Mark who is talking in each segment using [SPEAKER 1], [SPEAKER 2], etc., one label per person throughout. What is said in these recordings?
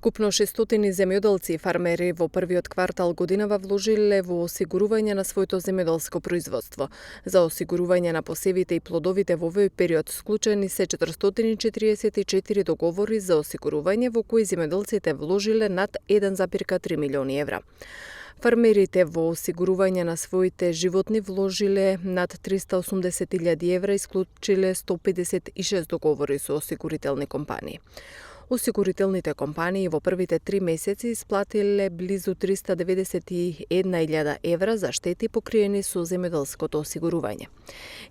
[SPEAKER 1] Вкупно 600 земјоделци и фармери во првиот квартал годинава вложиле во осигурување на своето земјоделско производство. За осигурување на посевите и плодовите во овој период склучени се 444 договори за осигурување во кои земјоделците вложиле над 1,3 милиони евра. Фармерите во осигурување на своите животни вложиле над 380.000 евра и склучиле 156 договори со осигурителни компании. Осигурителните компании во првите 3 месеци исплатиле близу 391.000 евра за штети покриени со земјоделското осигурување.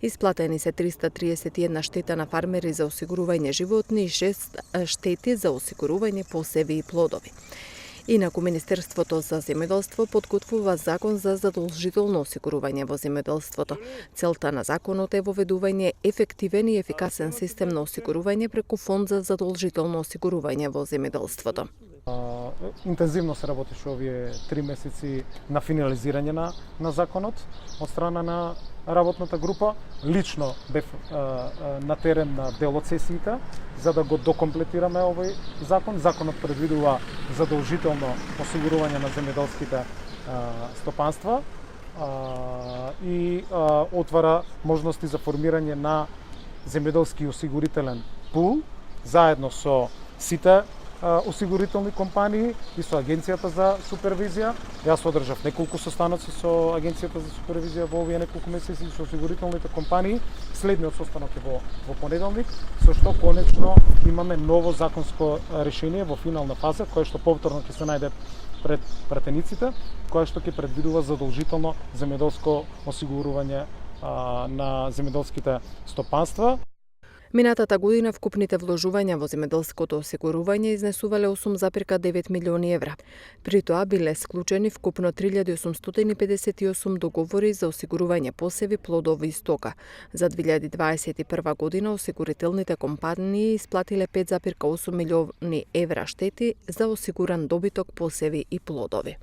[SPEAKER 1] Исплатени се 331 штета на фармери за осигурување животни и 6 штети за осигурување посеви и плодови. Инаку Министерството за земјоделство подготвува закон за задолжително осигурување во земјоделството. Целта на законот е воведување ефективен и ефикасен систем на осигурување преку фонд за задолжително осигурување во земјоделството.
[SPEAKER 2] Интензивно се работеше овие 3 месеци на финализирање на законот од страна на работната група. Лично бев на терен на дел од сесиите за да го докомплетираме овој закон. Законот предвидува задолжително осигурување на земјоделските стопанства и отвара можности за формирање на земјоделски осигурителен пул заедно со сите осигурителни компании и со Агенцијата за супервизија. Јас одржав неколку состаноци со Агенцијата за супервизија во овие неколку месеци со осигурителните компании. Следниот состанок е во понеделник, со што конечно имаме ново законско решение во финална фаза, кое што повторно ќе се најде пред пратениците, кое што ќе предвидува задолжително земјоделско осигурување на земјоделските стопанства.
[SPEAKER 1] Минатата година вкупните вложувања во земјоделското осигурување изнесувале 8,9 милиони евра. При тоа биле склучени вкупно 3858 договори за осигурување посеви, плодови и стока. За 2021 година осигурителните компании исплатиле 5,8 милиони евра штети за осигуран добиток, посеви и плодови.